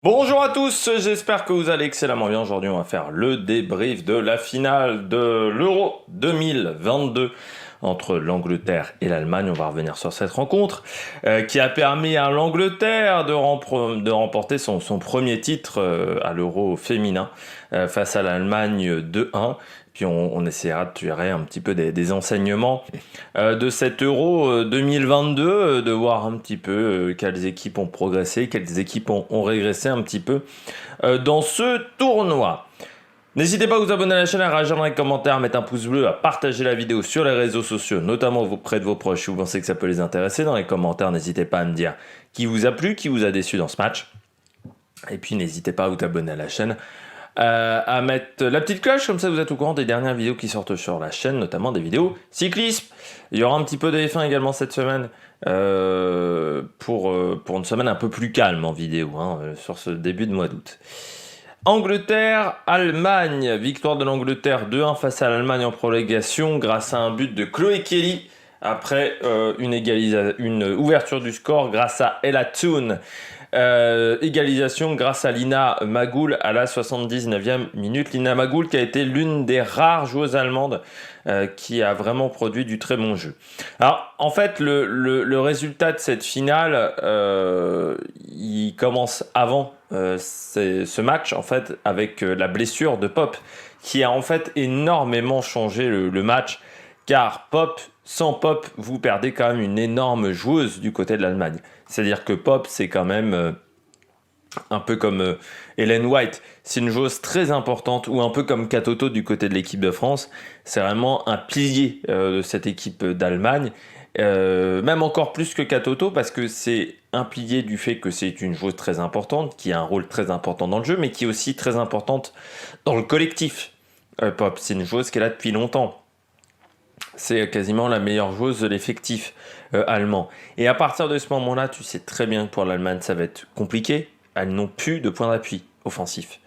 Bonjour à tous, j'espère que vous allez excellemment bien. Aujourd'hui, on va faire le débrief de la finale de l'Euro 2022 entre l'Angleterre et l'Allemagne. On va revenir sur cette rencontre qui a permis à l'Angleterre de remporter son premier titre à l'Euro féminin face à l'Allemagne 2-1. Puis on essaiera de tirer un petit peu des enseignements de cet Euro 2022, de voir un petit peu quelles équipes ont progressé, quelles équipes ont régressé un petit peu dans ce tournoi. N'hésitez pas à vous abonner à la chaîne, à réagir dans les commentaires, à mettre un pouce bleu, à partager la vidéo sur les réseaux sociaux, notamment auprès de vos proches si vous pensez que ça peut les intéresser. Dans les commentaires, n'hésitez pas à me dire qui vous a plu, qui vous a déçu dans ce match. Et puis n'hésitez pas à vous abonner à la chaîne, à mettre la petite cloche, comme ça vous êtes au courant des dernières vidéos qui sortent sur la chaîne, notamment des vidéos cyclisme. Il y aura un petit peu de F1 également cette semaine, pour une semaine un peu plus calme en vidéo, sur ce début de mois d'août. Angleterre, Allemagne, victoire de l'Angleterre 2-1 face à l'Allemagne en prolongation grâce à un but de Chloé Kelly après une ouverture du score grâce à Ella Toone. Égalisation grâce à Lina Magull à la 79e minute. Lina Magull qui a été l'une des rares joueuses allemandes qui a vraiment produit du très bon jeu. Alors en fait le résultat de cette finale il commence avant ce match en fait avec la blessure de Popp qui a en fait énormément changé le match, car sans Popp, vous perdez quand même une énorme joueuse du côté de l'Allemagne. C'est-à-dire que Popp, c'est quand même un peu comme Ellen White, c'est une joueuse très importante, ou un peu comme Katoto du côté de l'équipe de France. C'est vraiment un pilier de cette équipe d'Allemagne, même encore plus que Katoto, parce que c'est un pilier du fait que c'est une joueuse très importante, qui a un rôle très important dans le jeu, mais qui est aussi très importante dans le collectif. Popp, c'est une joueuse qui est là depuis longtemps. C'est quasiment la meilleure joueuse de l'effectif allemand. Et à partir de ce moment-là, tu sais très bien que pour l'Allemagne, ça va être compliqué. Elles n'ont plus de point d'appui offensif.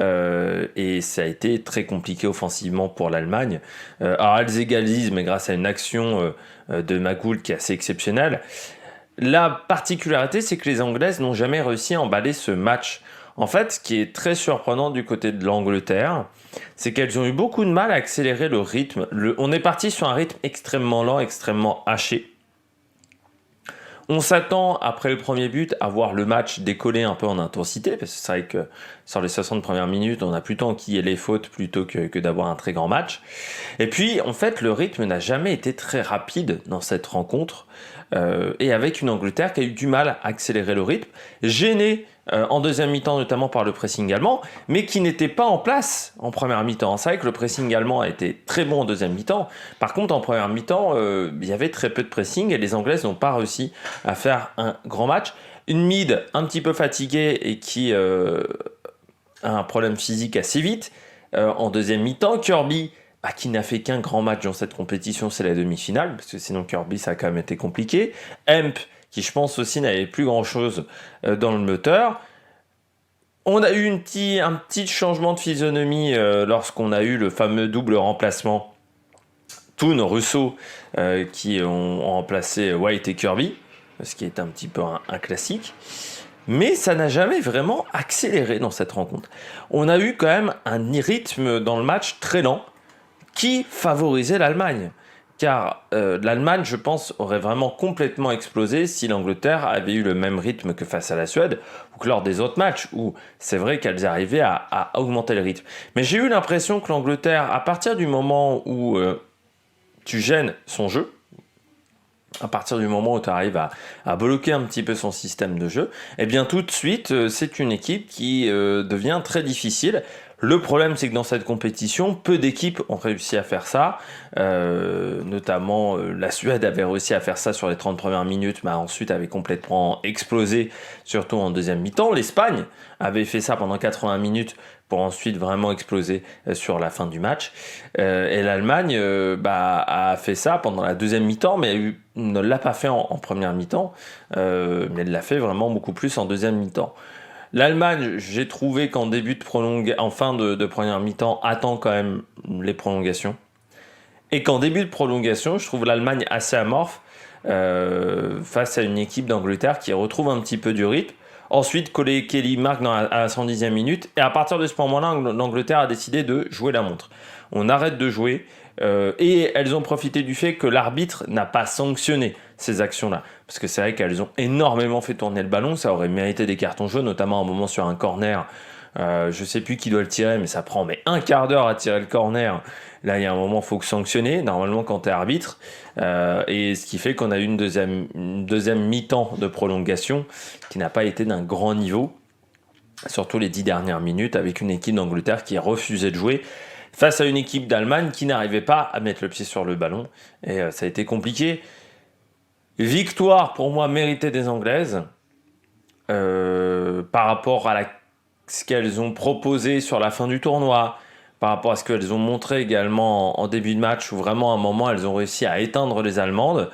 Et ça a été très compliqué offensivement pour l'Allemagne. Alors elles égalisent, mais grâce à une action de Magull qui est assez exceptionnelle. La particularité, c'est que les Anglaises n'ont jamais réussi à emballer ce match. En fait, ce qui est très surprenant du côté de l'Angleterre, c'est qu'elles ont eu beaucoup de mal à accélérer le rythme. On est parti sur un rythme extrêmement lent, extrêmement haché. On s'attend, après le premier but, à voir le match décoller un peu en intensité, parce que c'est vrai que sur les 60 premières minutes, on a plutôt enquillé les fautes plutôt que d'avoir un très grand match. Et puis, en fait, le rythme n'a jamais été très rapide dans cette rencontre, et avec une Angleterre qui a eu du mal à accélérer le rythme, gênée en deuxième mi-temps, notamment par le pressing allemand, mais qui n'était pas en place en première mi-temps. C'est vrai que le pressing allemand a été très bon en deuxième mi-temps. Par contre, en première mi-temps, il y avait très peu de pressing et les Anglaises n'ont pas réussi à faire un grand match. Une mid un petit peu fatiguée et qui a un problème physique assez vite en deuxième mi-temps. Kirby, qui n'a fait qu'un grand match dans cette compétition, c'est la demi-finale, parce que sinon Kirby, ça a quand même été compliqué. Hemp, qui je pense aussi n'avait plus grand-chose dans le moteur. On a eu un petit changement de physionomie lorsqu'on a eu le fameux double remplacement Toon Russo qui ont remplacé White et Kirby, ce qui est un petit peu un classique. Mais ça n'a jamais vraiment accéléré dans cette rencontre. On a eu quand même un rythme dans le match très lent qui favorisait l'Allemagne. Car l'Allemagne, je pense, aurait vraiment complètement explosé si l'Angleterre avait eu le même rythme que face à la Suède, ou que lors des autres matchs, où c'est vrai qu'elles arrivaient à augmenter le rythme. Mais j'ai eu l'impression que l'Angleterre, à partir du moment où tu gênes son jeu, à partir du moment où tu arrives à bloquer un petit peu son système de jeu, eh bien tout de suite, c'est une équipe qui devient très difficile. Le problème, c'est que dans cette compétition, peu d'équipes ont réussi à faire ça. Notamment, la Suède avait réussi à faire ça sur les 30 premières minutes, mais ensuite avait complètement explosé, surtout en deuxième mi-temps. L'Espagne avait fait ça pendant 80 minutes pour ensuite vraiment exploser sur la fin du match. Et l'Allemagne a fait ça pendant la deuxième mi-temps, mais ne l'a pas fait en première mi-temps, mais elle l'a fait vraiment beaucoup plus en deuxième mi-temps. L'Allemagne, j'ai trouvé qu'en en fin de première mi-temps, attend quand même les prolongations. Et qu'en début de prolongation, je trouve l'Allemagne assez amorphe face à une équipe d'Angleterre qui retrouve un petit peu du rythme. Ensuite, Cole Kelly marque à la 110e minute. Et à partir de ce moment-là, l'Angleterre a décidé de jouer la montre. On arrête de jouer. Et elles ont profité du fait que l'arbitre n'a pas sanctionné ces actions-là. Parce que c'est vrai qu'elles ont énormément fait tourner le ballon. Ça aurait mérité des cartons jaunes, notamment à un moment sur un corner. Je sais plus qui doit le tirer, mais ça prend un quart d'heure à tirer le corner. Là, il y a un moment, il faut que sanctionner, normalement, quand tu es arbitre. Et ce qui fait qu'on a eu une deuxième mi-temps de prolongation qui n'a pas été d'un grand niveau, surtout les 10 dernières minutes, avec une équipe d'Angleterre qui refusait de jouer face à une équipe d'Allemagne qui n'arrivait pas à mettre le pied sur le ballon. Et ça a été compliqué. Victoire, pour moi, méritée des Anglaises par rapport à ce qu'elles ont proposé sur la fin du tournoi, par rapport à ce qu'elles ont montré également en début de match, où vraiment à un moment elles ont réussi à éteindre les Allemandes.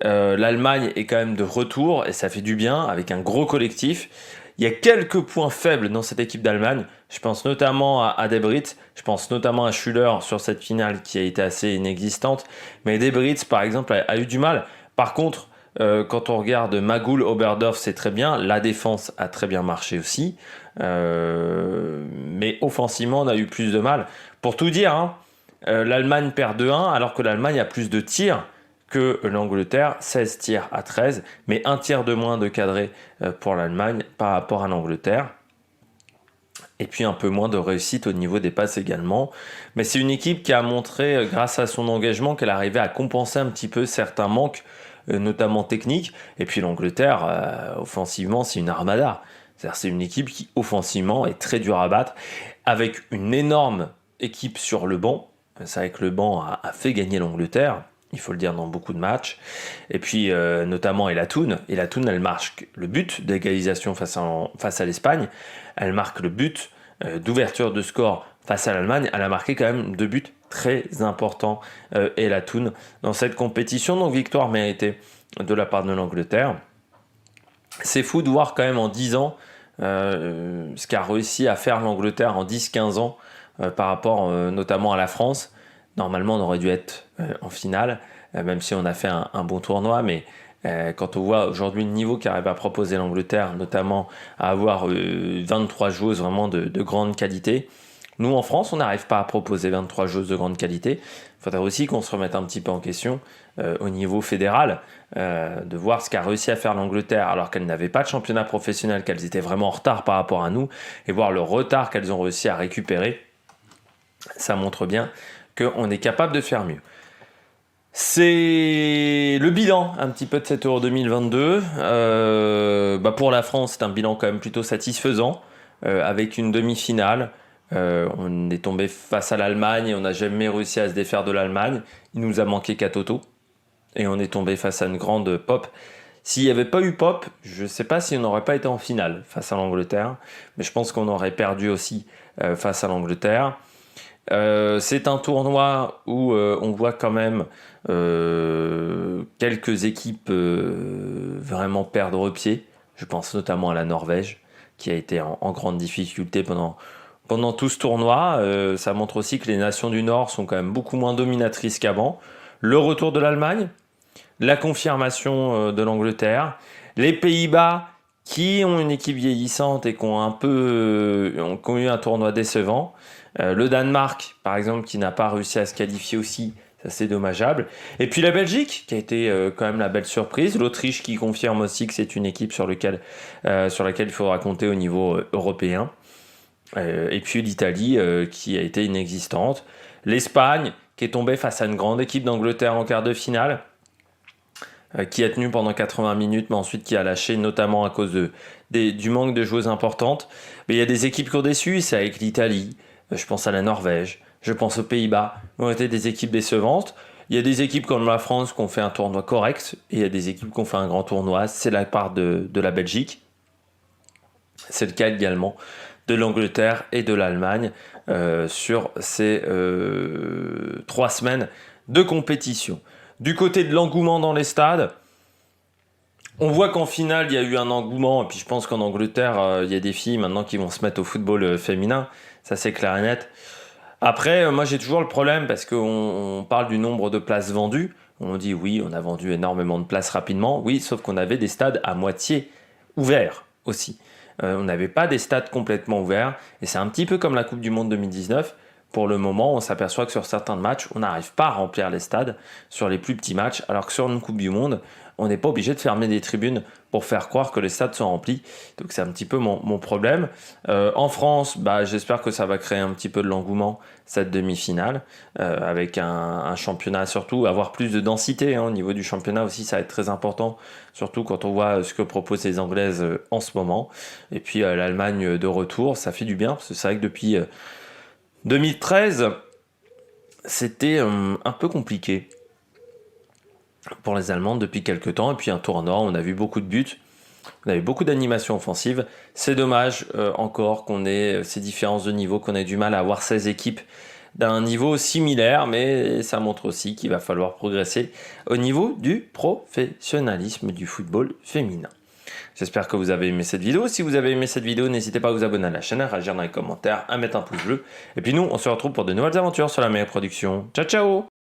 L'Allemagne est quand même de retour et ça fait du bien avec un gros collectif. Il y a quelques points faibles dans cette équipe d'Allemagne. Je pense notamment à Debritz, je pense notamment à Schüller sur cette finale qui a été assez inexistante. Mais Debritz, par exemple, a eu du mal. Par contre, quand on regarde Magoul, Oberdorf, c'est très bien. La défense a très bien marché aussi. Mais offensivement, on a eu plus de mal. Pour tout dire, l'Allemagne perd 2-1 alors que l'Allemagne a plus de tirs que l'Angleterre, 16 tirs à 13, mais un tir de moins de cadré pour l'Allemagne par rapport à l'Angleterre. Et puis un peu moins de réussite au niveau des passes également. Mais c'est une équipe qui a montré, grâce à son engagement, qu'elle arrivait à compenser un petit peu certains manques, notamment techniques. Et puis l'Angleterre, offensivement, c'est une armada. C'est-à-dire c'est une équipe qui, offensivement, est très dure à battre, avec une énorme équipe sur le banc. C'est vrai que le banc a fait gagner l'Angleterre. Il faut le dire dans beaucoup de matchs. Et puis, notamment Elatoun. Elatoun, elle marque le but d'égalisation face à l'Espagne. Elle marque le but d'ouverture de score face à l'Allemagne. Elle a marqué quand même 2 buts très importants, Elatoun, dans cette compétition. Donc, victoire méritée de la part de l'Angleterre. C'est fou de voir quand même en 10 ans ce qu'a réussi à faire l'Angleterre en 10-15 ans par rapport notamment à la France. Normalement, on aurait dû être en finale, même si on a fait un bon tournoi. Mais quand on voit aujourd'hui le niveau qu'arrive à proposer l'Angleterre, notamment à avoir 23 joueuses vraiment de grande qualité, nous en France, on n'arrive pas à proposer 23 joueuses de grande qualité. Il faudrait aussi qu'on se remette un petit peu en question au niveau fédéral, de voir ce qu'a réussi à faire l'Angleterre alors qu'elle n'avait pas de championnat professionnel, qu'elles étaient vraiment en retard par rapport à nous, et voir le retard qu'elles ont réussi à récupérer. Ça montre bien qu'on est capable de faire mieux. C'est le bilan un petit peu de cette Euro 2022. Pour la France, c'est un bilan quand même plutôt satisfaisant, avec une demi-finale. On est tombé face à l'Allemagne et on n'a jamais réussi à se défaire de l'Allemagne. Il nous a manqué Katoto et on est tombé face à une grande Pop. S'il n'y avait pas eu Pop, je ne sais pas si on n'aurait pas été en finale face à l'Angleterre, mais je pense qu'on aurait perdu aussi face à l'Angleterre. C'est un tournoi où on voit quand même quelques équipes vraiment perdre pied. Je pense notamment à la Norvège qui a été en grande difficulté pendant tout ce tournoi. Ça montre aussi que les nations du Nord sont quand même beaucoup moins dominatrices qu'avant. Le retour de l'Allemagne, la confirmation de l'Angleterre, les Pays-Bas qui ont une équipe vieillissante et qui ont ont eu un tournoi décevant. Le Danemark, par exemple, qui n'a pas réussi à se qualifier aussi, ça c'est dommageable. Et puis la Belgique, qui a été quand même la belle surprise. L'Autriche qui confirme aussi que c'est une équipe sur laquelle il faudra compter au niveau européen. Et puis l'Italie, qui a été inexistante. L'Espagne, qui est tombée face à une grande équipe d'Angleterre en quart de finale, qui a tenu pendant 80 minutes, mais ensuite qui a lâché, notamment à cause du manque de joueuses importantes. Mais il y a des équipes qui ont déçu, c'est avec l'Italie. Je pense à la Norvège, je pense aux Pays-Bas, qui ont été des équipes décevantes. Il y a des équipes comme la France qui ont fait un tournoi correct, et il y a des équipes qui ont fait un grand tournoi. C'est la part de la Belgique. C'est le cas également de l'Angleterre et de l'Allemagne sur ces 3 semaines de compétition. Du côté de l'engouement dans les stades, on voit qu'en finale, il y a eu un engouement. Et puis je pense qu'en Angleterre, il y a des filles maintenant qui vont se mettre au football féminin. Ça, c'est clair et net. Après, moi, j'ai toujours le problème parce qu'on parle du nombre de places vendues. On dit oui, on a vendu énormément de places rapidement. Oui, sauf qu'on avait des stades à moitié ouverts. aussi. On n'avait pas des stades complètement ouverts, et c'est un petit peu comme la Coupe du Monde 2019. Pour le moment, on s'aperçoit que sur certains matchs, on n'arrive pas à remplir les stades sur les plus petits matchs, alors que sur une Coupe du Monde, on n'est pas obligé de fermer des tribunes pour faire croire que les stades sont remplis. Donc c'est un petit peu mon problème. En France, j'espère que ça va créer un petit peu de l'engouement, cette demi-finale, avec un championnat, surtout avoir plus de densité au niveau du championnat aussi, ça va être très important, surtout quand on voit ce que proposent les Anglaises en ce moment. Et puis l'Allemagne de retour, ça fait du bien, parce que c'est vrai que depuis 2013, c'était un peu compliqué pour les Allemands depuis quelques temps. Et puis un tournoi, on a vu beaucoup de buts, on avait beaucoup d'animations offensives. C'est dommage encore qu'on ait ces différences de niveau, qu'on ait du mal à avoir 16 équipes d'un niveau similaire, mais ça montre aussi qu'il va falloir progresser au niveau du professionnalisme du football féminin. J'espère que vous avez aimé cette vidéo. Si vous avez aimé cette vidéo, n'hésitez pas à vous abonner à la chaîne, à réagir dans les commentaires, à mettre un pouce bleu. Et puis nous, on se retrouve pour de nouvelles aventures sur la meilleure production. Ciao, ciao!